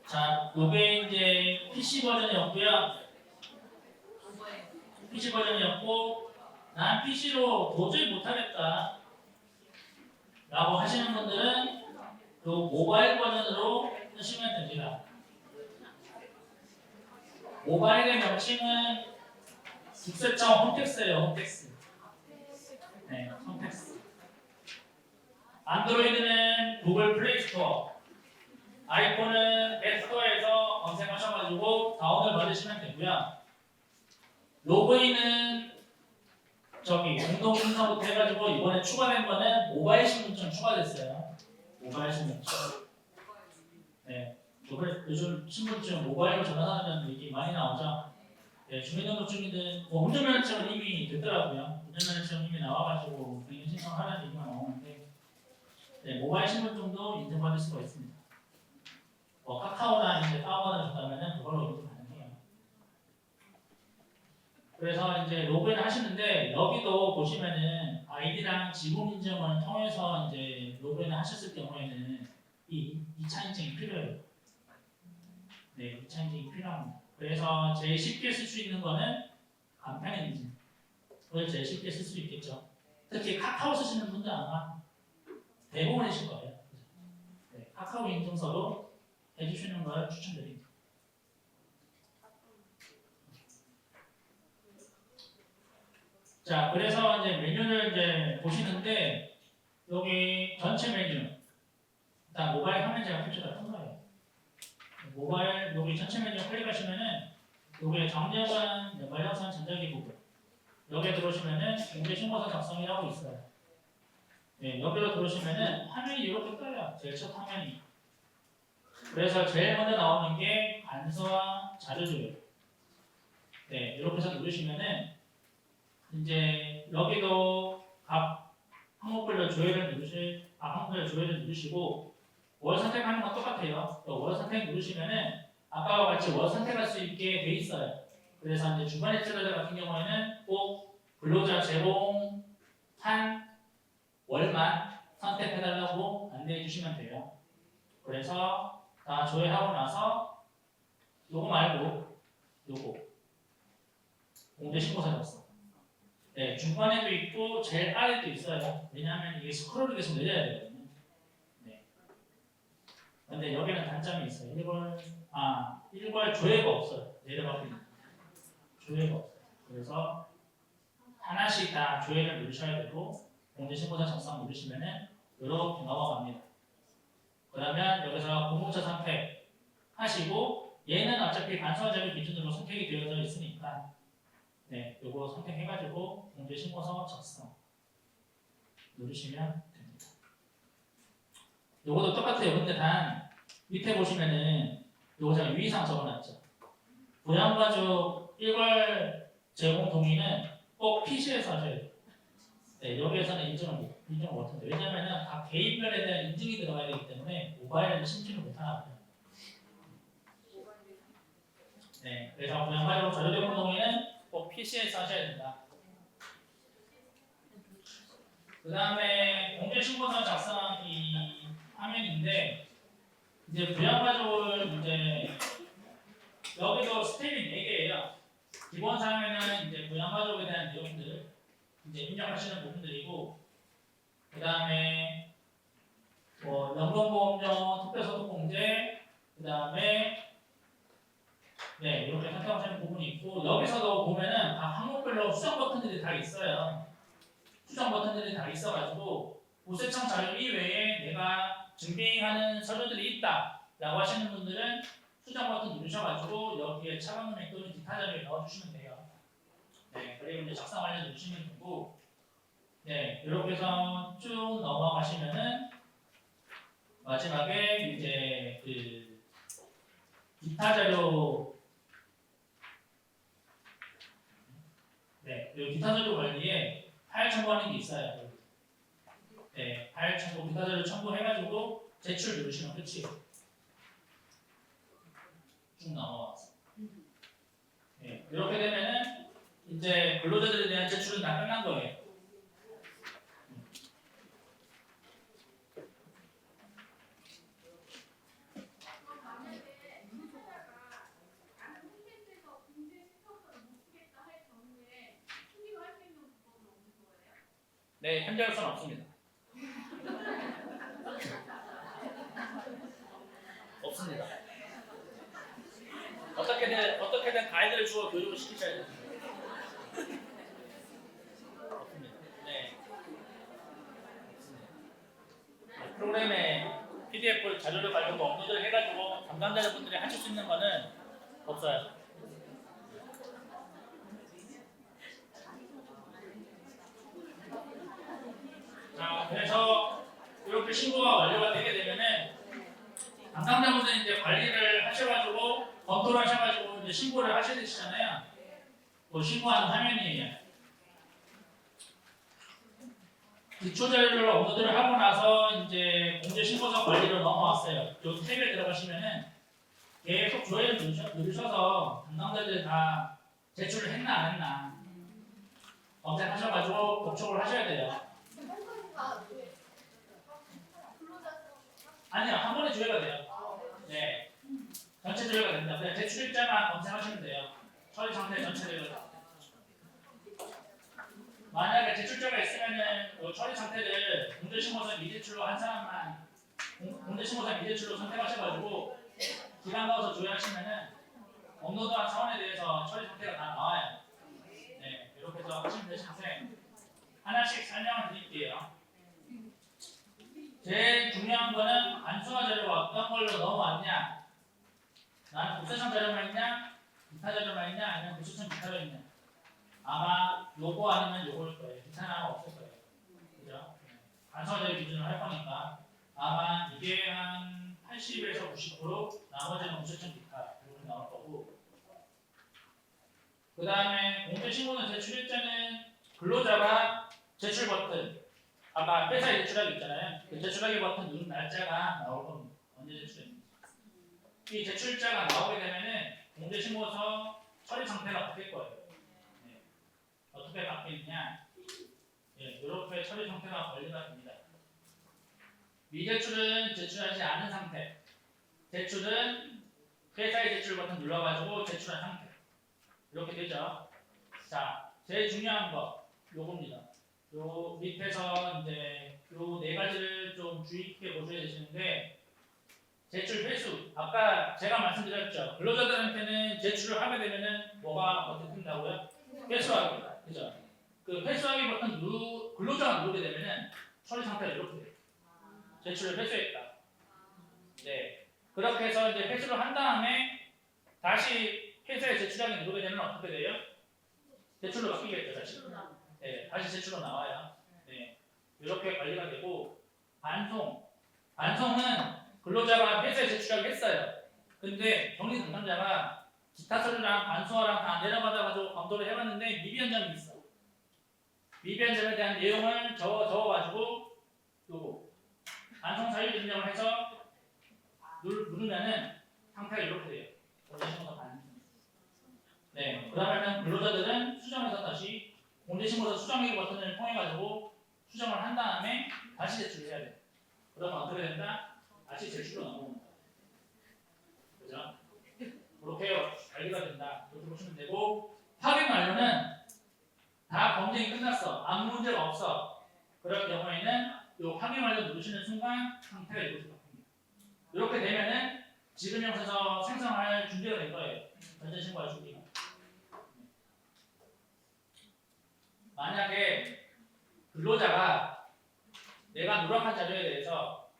Speaker 1: 자, 요게 이제 PC 버전이었고요. PC 버전이었고, 난 PC로 도저히 못하겠다 라고 하시는 분들은 그 모바일 버전으로 쓰시면 됩니다. 모바일의 명칭은 국세청 홈택스예요. 홈택스. 네, 홈택스. 안드로이드는 구글 플레이 스토어, 아이폰은 앱스토어에서 검색하셔가지고 다운을 받으시면 되고요. 로그인은 공동신청부터 해가지고 이번에 추가된 거는 모바일 신분증 추가됐어요. 모바일 신분증. 네, 요즘 신분증 모바일로 전환하는 얘기 많이 나오죠. 네, 주민등록증이든 뭐 운전면허증은 이미 됐더라고요. 운전면허증 이미 나와가지고 본인 신청하라는 얘기가 나오는데 네, 모바일 신분증도 인증받을 수가 있습니다. 뭐 카카오나 이제 다운받아 줬다면은 그걸로 인증 가능해요. 그래서 이제 로그인 하시는데 여기도 보시면은 아이디랑 지문 인증을 통해서 이제 로그인을 하셨을 경우에는 이 2차 인증이 필요해요. 네, 2차 인증이 필요합니다. 그래서 제일 쉽게 쓸 수 있는 거는 간편 인증. 그걸 제일 쉽게 쓸 수 있겠죠. 특히 카카오 쓰시는 분들 아마 대부분이실 거예요. 네, 카카오 인증서로 해주시는 걸 추천드립니다. 자, 그래서 이제 메뉴를 이제 보시는데 여기 전체 메뉴 일단 모바일 화면 제가 표시가 큰 거예요. 모바일 여기 전체 메뉴 클릭하시면은 여기 정량은 연발령선 전자기 부분 여기에 들어오시면은 공개 신고서 작성이라고 있어요. 네, 여기로 들어오시면은 화면이 이렇게 떠요. 제일 첫 화면이. 그래서 제일 먼저 나오는 게 간서와 자료 조회. 네, 이렇게 해서 누르시면은 이제 여기도 각 항목별로 항목별로 조회를 누르시고 월 선택하는 건 똑같아요. 월 선택 누르시면은 아까와 같이 월 선택할 수 있게 돼 있어요. 그래서 이제 주간 엑셀러들 같은 경우에는 꼭 근로자 제공한 월만 선택해달라고 안내해 주시면 돼요. 그래서 다 조회하고 나서 요거 말고 요거 공개 신고서 작성. 네, 중간에도 있고 제일 아래도 있어요. 왜냐하면 이게 스크롤을 계속 내려야 되거든요. 네. 근데 여기는 단점이 있어요. 일괄 조회가 없어요. 내려가고 있는 조회가 없어요. 그래서 하나씩 다 조회를 누르셔야 되고 공개 신고서 작성 누르시면은 이렇게 넘어갑니다. 그러면 여기서 공모처 선택 하시고 얘는 어차피 간소화자료 기준으로 선택이 되어져 있으니까 네, 요거 선택해가지고 공개 신고서 작성 누르시면 됩니다. 요것도 똑같아요. 근데 단 밑에 보시면은 요거 제가 유의사항 적어놨죠. 부양가족 일괄 제공 동의는 꼭 PC에서 하셔야 돼요. 네, 여기에서는 인정을 못합니다. 왜냐면은 각 개인별에 대한 인증이 들어가야 되기 때문에 모바일에는 신청을 못하거든요. 네, 그래서 부양가족 자료 제공 동의는 꼭 PC에서 하셔야 된다. 그 다음에 공개 신고서 작성하기 화면인데 이제 부양가족을 이제 여기도 스텝이 4개예요. 기본 사항에는 이제 부양가족에 대한 내용들 이제 입력하시는 부분들이고 그 다음에 뭐 연금보험료, 특별소득공제 그 다음에 네 이렇게 선택하시는 부분이 있고 여기서도 보면은 각 항목별로 수정 버튼들이 다 있어요. 수정 버튼들이 다 있어가지고 우세청 자료 이외에 내가 증빙하는 서류들이 있다 라고 하시는 분들은 수정 버튼 누르셔가지고 여기에 차관금액 또는 기타 자료를 넣어주시면 돼요. 네, 그리고 이제 작성 완료 누르시면 되고 네, 이렇게 해서 쭉 넘어가시면은 마지막에 이제 그 기타 자료 네, 이 기타 자료 관리에 파일 첨부하는 게 있어요. 네, 파일 첨부, 기타 자료 첨부해가지고 제출 누르시면 끝이에요. 쭉 넘어가서. 네, 이렇게 되면은 이제 근로자들에 대한 제출은 다 끝난 거예요. 네, 현재 할수는 없습니다. 없습니다. 어떻게든 가이드를 주어 교육을 시키셔야 됩니다. 없습니다. 네. 없습니다. 프로그램에 PDF 자료를 가지고 업로드를 해가지고 담당자분들이 하실 수 있는 거는 없어요. 자, 그래서 이렇게 신고가 완료가 되게 되면은 담당자분들이 이제 이제 관리를 하셔가지고 검토를 하셔가지고 이제 신고를 하셔야 되시잖아요. 그 신고하는 화면이에요. 기초자료를 업로드를 하고 나서 이제 공제신고서 관리로 넘어왔어요. 요 탭에 들어가시면은 계속 조회를 누르셔서 담당자들이 다 제출을 했나 안 했나 검색하셔가지고 접촉을 하셔야 돼요. 아니요, 한 번에 조회가 돼요. 네, 전체 조회가 됩니다. 그냥 제출일자만 검색하시면 돼요. 처리 상태 전체를. 만약에 제출자가 있으면은 그 처리 상태를 공제신고서 미제출로 한 사람만 공제신고서 미제출로 선택하셔가지고 기간 넣어서 조회하시면은 업로드한 사원에 대해서 처리 상태가 다 나와요. 네, 이렇게 해서 하시면 되시는데 하나씩 설명을 드릴게요. 제일 중요한 거는 간소화 자료가 어떤 걸로 넘어왔냐? 나는 국세청 자료만 있냐? 기타 자료만 있냐? 아니면 국세청 기타로 있냐? 아마 요거 아니면 요거일 거예요. 기타는 없을 거예요. 그죠? 간소화 자료 기준으로 할 거니까 아마 이게 한 80에서 90%, 나머지는 국세청 기타 이렇게 나올 거고. 그 다음에 공제신고는 제출일자는 근로자가 제출 버튼, 아까 회사에 제출하기 있잖아요. 그 제출하기 버튼 누른 날짜가 나올 겁니다. 언제 제출했는지. 이 제출일자가 나오게 되면은 공제신고서 처리 상태가 바뀔 거예요. 네. 어떻게 바뀌느냐? 네, 이렇게 처리 상태가 관리가 됩니다. 미제출은 제출하지 않은 상태. 제출은 회사의 제출 버튼 눌러가지고 제출한 상태. 이렇게 되죠. 자, 제일 중요한 거 요겁니다. 요 밑에서 이제 요 네 가지를 좀 주의 깊게 보셔야 되시는데 제출 횟수. 아까 제가 말씀드렸죠. 근로자들한테는 제출을 하게 되면은 뭐가 어떻게 된다고요? 회수하기. 그죠? 그 회수하기 버튼 근로자가 누르게 되면은 처리 상태가 이렇게 돼요. 제출을 회수했다. 네. 그렇게 해서 이제 회수를 한 다음에 다시 회사에 제출하기 누르게 되면 어떻게 돼요? 제출로 바뀌겠죠, 다시. 네, 다시 제출로 나와요. 네. 이렇게 관리가 되고 반송은 근로자가 회사에 제출하기 했어요. 근데 정리 담당자가 기타 서류랑 반송어랑 다 내려받아가지고 검토를 해봤는데 미비한 점이 있어. 미비한 점에 대한 내용을 적어가지고 요거 반송 사유 인정을 해서 누르면은 상태가 이렇게 돼요. 공제신고서 반송. 네, 그러면은 근로자들은 수정해서 다시 공제신고서 수정하기 버튼을 통해 가지고 수정을 한 다음에 다시 제출해야 돼. 그러면 어떻게 된다? 다시 제출로 넘어온다. 그죠? 그렇게 관리가 된다. 이렇게 보시면 되고 확인 완료는 다 검증이 끝났어. 아무 문제가 없어. 그럴 경우에는 이 확인 완료 누르시는 순간 상태가 이렇게 바뀝니다. 이렇게 되면은 지급영수서 생성할 준비가 된 거예요. 전자신고할 준비가. 만약에 근로자가 내가 누락한 자료에 대해서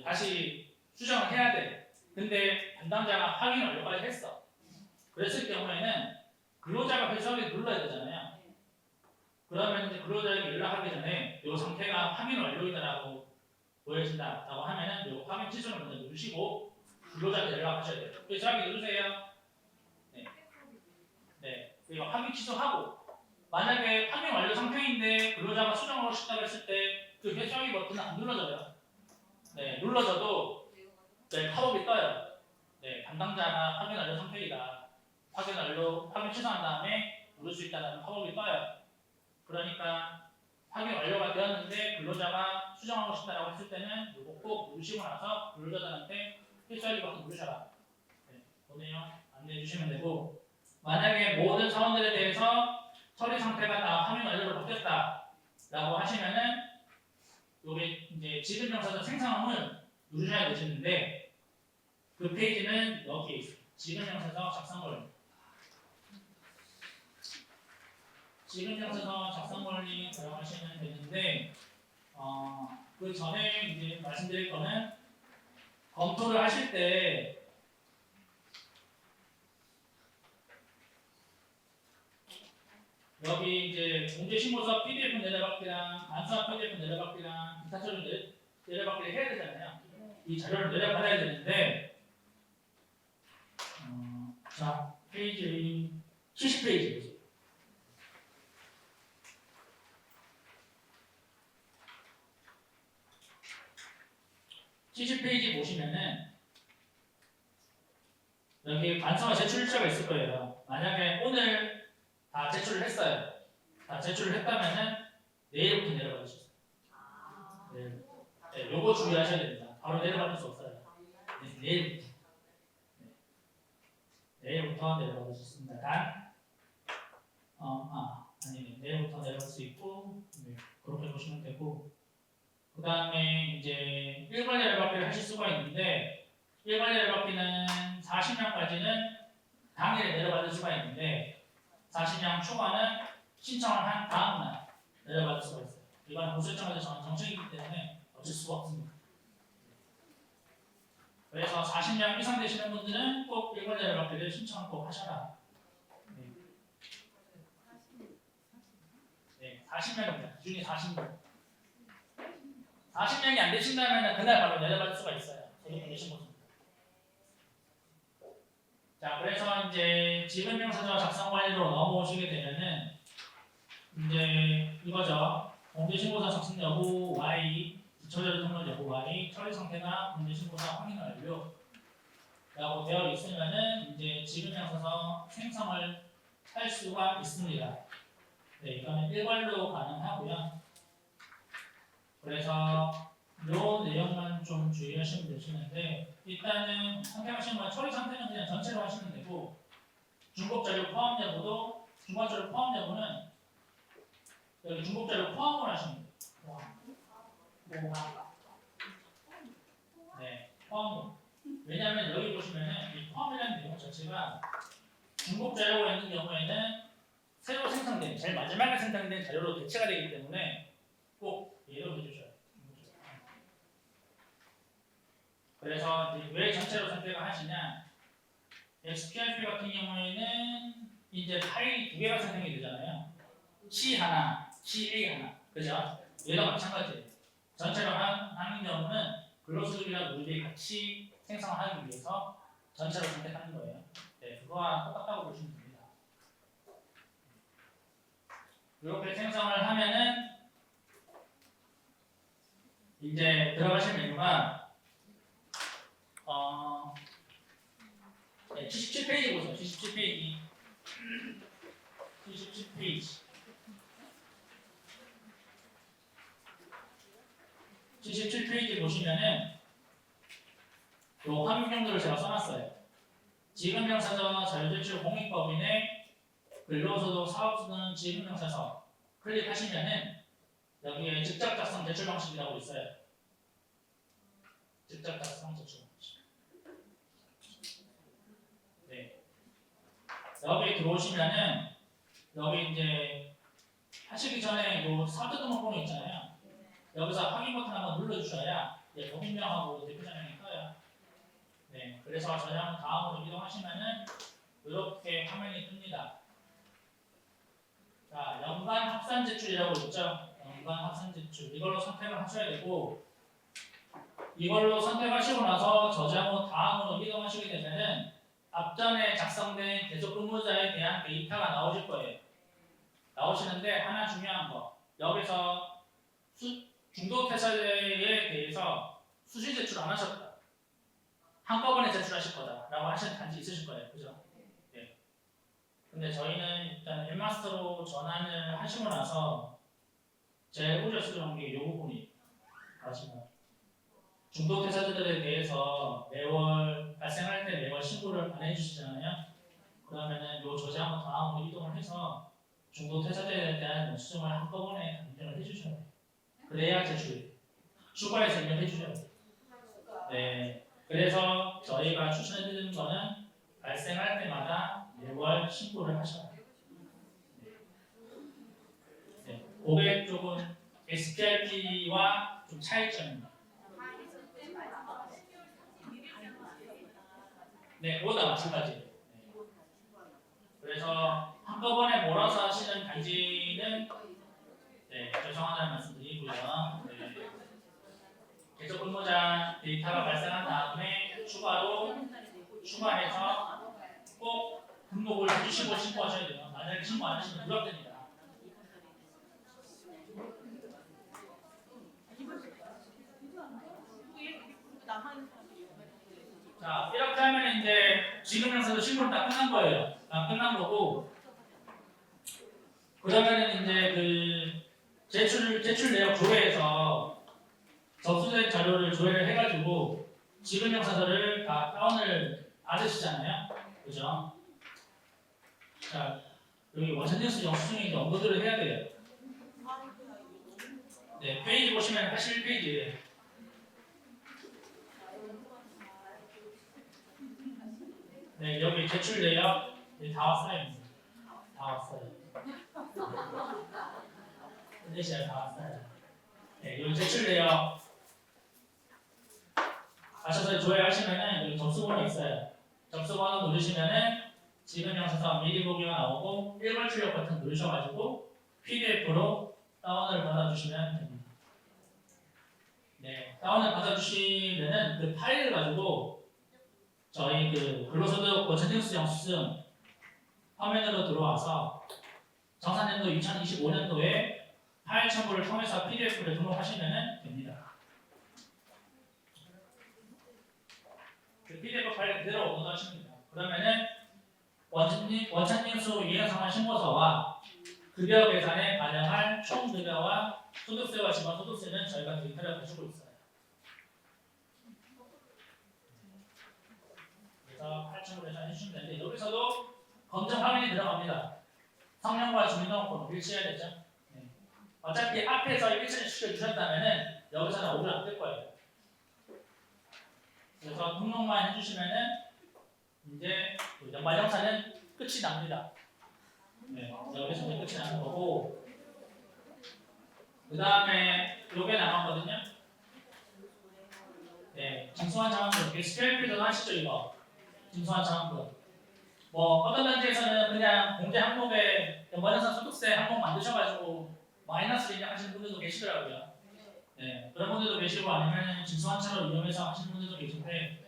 Speaker 1: 다시 수정을 해야 돼. 근데 담당자가 확인 완료까지 했어. 그랬을 경우에는 근로자가 회수하기 눌러야 되잖아요. 그러면 이제 근로자에게 연락하기 전에 이 상태가 확인 완료이다라고 보여진다라고 하면은 이 확인 취소를 먼저 누르시고 근로자한테 연락하셔야 돼요. 회수하기 누르세요. 네. 네. 그리고 확인 취소하고 만약에 확인 완료 상태인데 근로자가 수정하고 싶다고 했을 때 그 회수하기 버튼은 안 눌러져요. 네, 눌러져도 네, 팝업이 떠요. 네, 담당자가 확인 완료 상태이다. 확인 취소한 다음에 누를 수 있다는 팝업이 떠요. 그러니까 확인 완료가 되었는데 근로자가 수정하고 싶다라고 했을 때는 이거 꼭 누르시고 나서 근로자들한테 회수하기 버튼 누르셔라. 네, 그 내용 안내해 주시면 되고 만약에 모든 사원들에 대해서 처리 상태가 다 확인 완료로 바뀌었다라고 하시면은 여기 이제 지급영수서 생성을 누르셔야 되시는데 그 페이지는 여기에 있어요. 지급영수서 작성을 지급영수서 작성권이 들어가시면 되는데 그 전에 이제 말씀드릴 거는 검토를 하실 때 여기 이제 공제신고서 PDF 내려받기랑 간소화 PDF 내려받기랑 기타 처리 내려받기를 해야 되잖아요. 이 자료를 내려받아야 되는데 자 페이지 70페이지 70페이지 보시면은 여기 반성과 제출 일자가 있을 거예요. 만약에 오늘 다 제출을 했어요. 다 제출을 했다면은 내일부터 내려받을 수 있어요. 네. 네, 요거 주의하셔야 됩니다. 바로 내려받을 수 없어요. 네, 내일부터. 네. 내일부터 내려받을 수 있습니다. 단, 아니, 내일부터 내려갈 수 있고, 네, 그렇게 보시면 되고, 그 다음에 이제 일괄 내려받기를 하실 수가 있는데, 일괄 내려받기는 40명까지는 당일에 내려받을 수가 있는데, 40명 초과는 신청을 한 다음날 내려받을 수가 있어요. 이건 보수정에서 정한 정책이기 때문에 어쩔 수가 없습니다. 그래서 40명 이상 되시는 분들은 꼭 일괄 내려받기를 신청을 꼭 하셔라. 네, 40명입니다. 기준이 40명. 40명이 안 되신다면 그날 바로 내려받을 수가 있어요. 저도 보내신 것입니다. 자, 그래서 이제 지급명사절 작성 관리로 넘어오시게 되면은 이제 이거죠. 공제신고서 작성 여부 Y, 부처자료 등록 여부 Y, 처리 상태나 공제신고서 확인 완료 라고 되어 있으면은 이제 지급명사서 생성을 할 수가 있습니다. 네, 이거는 일괄로 가능하고요. 그래서 요 내용만 좀 주의하시면 되시는데 일단은 선택하시는 건 처리 상태는 그냥 전체로 하시면 되고 중복자료 포함 여부도 중복자료 포함 여부는 여기 중복자료 포함을 하시면 돼요. 네, 포함. 왜냐하면 여기 보시면은 이 포함이라는 내용 자체가 중복자료가 있는 경우에는 새로 생성된 제일 마지막에 생성된 자료로 대체가 되기 때문에 꼭 이해를 해주셔야 돼요. 그래서 왜 전체로 선택을 하시냐? XPRP 같은 경우에는 이제 파일이 두 개가 생성이 되잖아요. C 하나, CA 하나, 그죠? 얘가 마찬가지예요. 전체로 하는 경우는 근로소득이나 노조비 같이 생성하기 위해서 전체로 선택하는 거예요. 네, 그거와 똑같다고 보시면 됩니다. 이렇게 생성을 하면은 이제 들어가실 메뉴가 77페이지 보세요. 77페이지. 77페이지. 77페이지 보시면은 요 확인명들을 제가 써놨어요. 지급명사서 자료제출 공익법인의 근로소득 사업소득 지급명사서 클릭하시면은 여기에 직접 작성 제출 방식이라고 있어요. 직접 작성 제출 방식. 네. 여기 들어오시면은 여기 이제 하시기 전에 요 사업자 등록번호 있잖아요. 여기서 확인 버튼 한번 눌러주셔야 법인명하고 대표자명이 떠요. 네. 그래서 저장 다음으로 이동하시면은 이렇게 화면이 뜹니다. 자, 연간 합산 제출이라고 있죠. 연간 합산 제출. 이걸로 선택을 하셔야 되고, 이걸로 선택하시고 나서 저장 후 다음으로 이동하시게 되면은 앞전에 작성된 계속 근무자에 대한 데이터가 나오실 거예요. 나오시는데 하나 중요한 거. 여기서 중도 퇴사자에 대해서 수시 제출 안 하셨다. 한꺼번에 제출하실 거다라고 하시는 단지 있으실 거예요. 그죠? 네. 근데 저희는 일단 웹마스터로 전환을 하시고 나서 제일 우려스러운 게 이 부분이 마지막 중도 퇴사자들에 대해서 매월 발생할 때 매월 신고를 안 해주시잖아요. 그러면은 요 저장을 다음으로 이동을 해서 중도 퇴사자에 대한 영수증을 한꺼번에 인정을 해주셔야 돼요. 그래야 제출이 추가해서 인정해 주셔야 돼요. 네. 그래서 저희가 추천해드리는 거는 발생할 때마다 매월 신고를 하셔야 돼요. 네. 그게 조금 SPRP와 좀 차이점입니다. 네, 그거다 마찬가지예요. 네. 그래서 한꺼번에 몰아서 하시는 단지는 네, 죄송하다는 말씀드리고요. 네. 계속 근무자 데이터가 발생한 다음에 추가해서 꼭 등록을 해주시고 신고하셔야 돼요. 만약에 신고 안 하시면 누락됩니다. 자, 이렇게 하면 이제 지금에서도 신고는 다 끝난 거예요. 다 끝난 거고, 그러면은 이제 그 제출 내역 조회에서 접수된 자료를 조회를 해가지고 지급명사서를 다 다운을 받으시잖아요. 그죠? 자, 여기 원천뉴스 영수증에 이제 업로드를 해야 돼요. 네, 페이지 보시면 81페이지예요. 네, 여기 제출 내역 다 왔어요. 다 왔어요. 인도네시아 다 왔어요. 네, 여기 제출 내역 가셔서 조회하시면은 여기 접수번호 있어요. 접수번호 누르시면은 지급명사서 미리 보기가 나오고 일괄 출력 버튼 누르셔가지고 PDF로 다운을 받아주시면 됩니다. 네, 다운을 받아주시면은 그 파일을 가지고 저희 그 근로소득 원천징수 영수증 화면으로 들어와서 정산년도 2025년도에 파일 첨부를 통해서 PDF를 등록하시면 됩니다. 그 PDF 파일 그대로 업로드하시면 됩니다. 그러면은 원천징수 이행상환 신고서와 급여 계산에 반영할 총 급여와 소득세와 지방소득세는 저희가 데이터를 가지고 있어요. 그래서 8,000원에서 해주시면 되는데 여기서도 검정 화면이 들어갑니다. 성명과 주민등록번호 일치해야 되죠. 네. 어차피 앞에서 일치를 시켜주셨다면은 여기서는 오류 안 될 거예요. 그래서 등록만 해주시면은 이제 연말정산은 끝이 납니다. 네, 여기서 끝이 나는 거고 그 다음에 요게 남았거든요. 네, 징수한 장학금 스케일필드 하시죠 이거. 징수한 장학금. 뭐 어떤 단지에서는 그냥 공제 항목에 연말정산 소득세 항목 만드셔가지고 마이너스 인정하시는 분들도 계시더라고요. 네, 그런 분들도 계시고 아니면 징수한차로 이용해서 하시는 분들도 계신데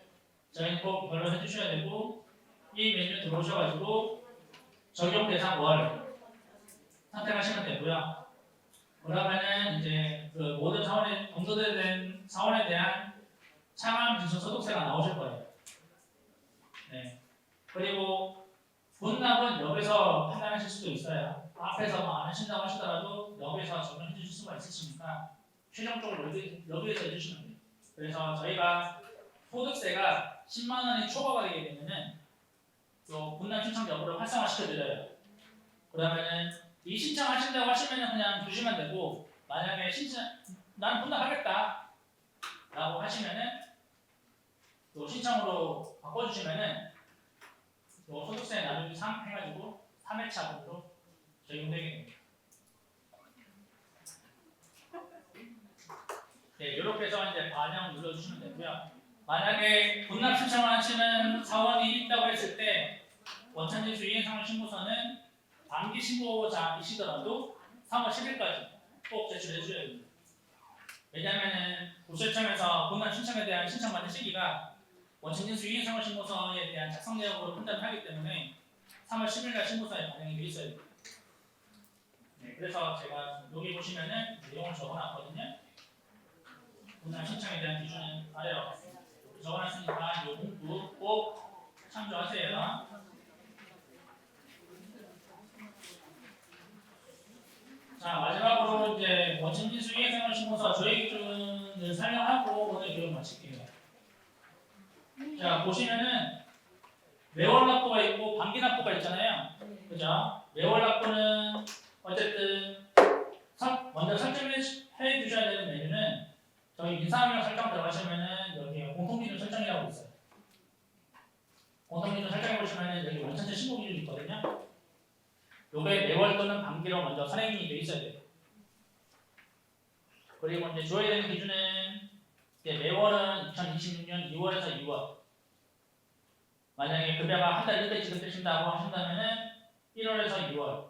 Speaker 1: 저희는 꼭 이걸로 해주셔야 되고 이 메뉴 들어오셔가지고 적용 대상 월 선택하시면 되고요. 그러면은 이제 그 모든 사원에 검토된 사원에 대한 차감 징수 소득세가 나오실 거예요. 네. 그리고 본납은 여기서 판단하실 수도 있어요. 앞에서 안 하신다고 하시더라도 여기서 적용해 주실 수가 있으시니까 최종적으로 여기에서 해주시면 돼요. 그래서 저희가 소득세가 10만 원이 초과가 되게 되면은 또 본납 신청 여부를 활성화시켜 드려요. 그러면은 이 신청하신다고 하시면은 그냥 주시면 되고 만약에 난 본납하겠다 라고 하시면은 또 신청으로 바꿔주시면은 또 소득세 나누기 3 해가지고 3회차분으로 적용되게 됩니다. 네, 이렇게 해서 이제 반영 눌러주시면 되고요. 만약에 본납 신청하시는 사원이 있다고 했을 때 원천징수 이행상환 신고서는 단기 신고자이시더라도 3월 10일까지 꼭 제출해 주셔야 됩니다. 왜냐하면 고시청에서 본납 신청에 대한 신청받는 시기가 원천징수 이행상환 신고서에 대한 작성 내역으로 판단을 하기 때문에 3월 10일날 신고서에 반영이 되어 있어야 됩니다. 네, 그래서 제가 여기 보시면은 내용을 적어놨거든요. 본납 신청에 대한 기준은 아래로 이렇게 적어놨으니까 이 문구 꼭 참조하세요. 자, 마지막으로 이제 원천징수 이행상환 신고서 조회 기준을 설명하고 오늘 교육 마칠게요. 자, 보시면은 매월 납부가 있고 반기 납부가 있잖아요. 그죠? 매월 납부는 어쨌든 먼저 설정해 주셔야 되는 메뉴는 저희 인사명령 설정 들어가시면은 여기 공통기준 설정이라고 있어요. 공통기준 설정해 보시면은 여기 원천징수 신고 기준이 있거든요. 요게 매월 또는 반기로 먼저 선행이 돼 있어야 돼요. 그리고 이제 줘야 되는 기준은 이제 매월은 2026년 2월에서 2월. 만약에 급여가 한 달 늦게 지급되신다고 하신다면은 1월에서 2월.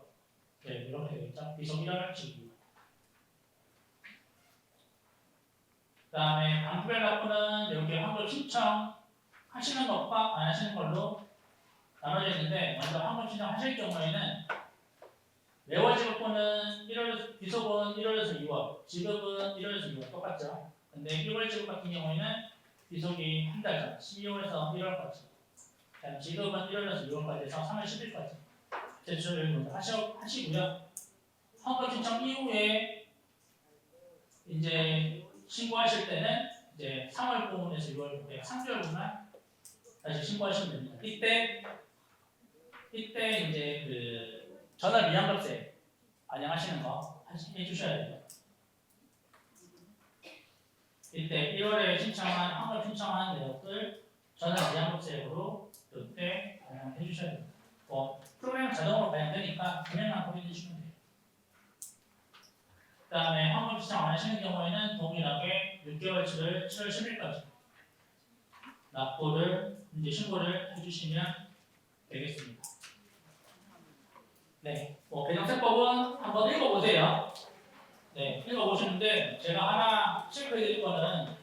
Speaker 1: 네, 이렇게 되겠죠. 비속 1월, 12월. 그다음에 방구별 납부는 이렇게 환급 신청 하시는 것과 안 하시는 걸로 나눠져 있는데 먼저 환급 신청 하실 경우에는 매월 지급분은 1월 비속은 1월에서 2월, 지급은 1월에서 2월 똑같죠. 근데 1월 지급 같은 경우에는 비속이 한 달 전, 12월에서 1월까지. 그다음 지급은 1월에서 2월까지 해서 3월 10일까지 제출을 먼저 하시고요. 환급 신청 이후에 이제 신고하실 때는 이제 3월 부분에서 6월 부분 3개월만 다시 신고하시면 됩니다. 이때 이제 그 전월 미환급세 반영하시는 거 해주셔야 돼요. 이때 1월에 신청한 환급 신청한 내역들 전월 미환급세액으로 이때 반영해 주셔야 됩니다. 프로그램은 자동으로 반영되니까 금액만 확인해 주시면 돼요. 그 다음에 환급 신청 안 하시는 경우에는 동일하게 6개월치를 7월 10일까지 납부를 이제 신고를 해주시면 되겠습니다. 네, 배정세법은 한번 읽어보세요. 네, 읽어보시는데 제가 하나 체크해드릴 거는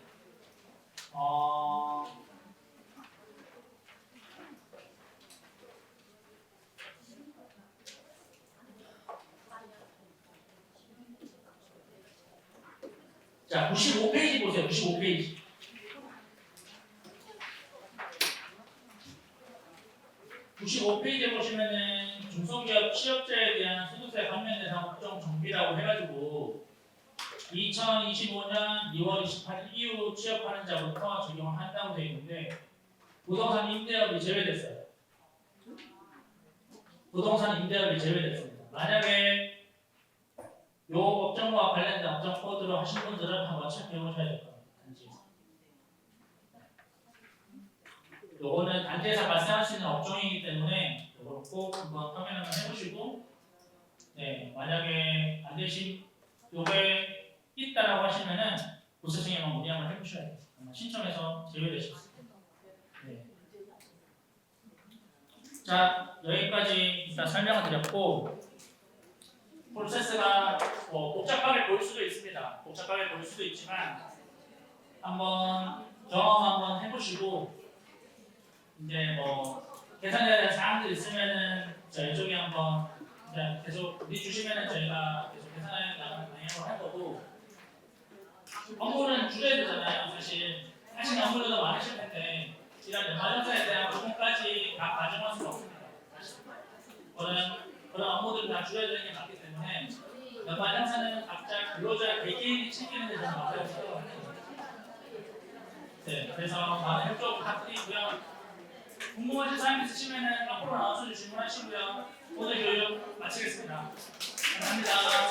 Speaker 1: 자, 95페이지 보세요. 95페이지. 95페이지에 보시면은 중소기업 취업자에 대한 소득세 감면 대상 업종 정비라고 해가지고 2025년 2월 28일 이후 취업하는 자부터 적용을 한다고 되어 있는데 부동산 임대업이 제외됐어요. 부동산 임대업이 제외됐습니다. 만약에 요 업종과 관련된 업종 코드로 하신 분들은 한번 체크해 보셔야 될 겁니다. 단지에서. 요거는 단지에서 발생할 수 있는 업종이기 때문에 요걸 꼭 한번 확인 한번 해보시고, 네, 만약에 안 되신 요게 있다라고 하시면은 부서청에 한번 문의 한번 해보셔야 돼요. 아마 신청해서 제외되실 수 있습니다. 네. 자, 여기까지 일단 설명을 드렸고. 프로세스가 복잡하게 보일 수도 있습니다. 복잡하게 보일 수도 있지만 한번 경험 한번 해보시고 이제 계산해야 될 사항들 있으면은 저희 쪽에 한번 이제 계속 문의 주시면은 저희가 계속 계산해 나가는 방향으로 할 거고 업무는 줄여야 되잖아요. 사실 하시는 업무들도 많으실 텐데 이런 연말정산에 대한 부분까지 다 가정할 수가 없습니다. 그런 업무들을 다 줄여야 되는 게 맞기 때문에 연말정산은 각자 근로자 개개인이 챙기는 데좀 어려워요. 네, 그래서 많은 협조 부탁드리고요. 궁금하신 사항 있으시면 앞으로 나와서 질문하시고요. 오늘 교육 마치겠습니다. 감사합니다.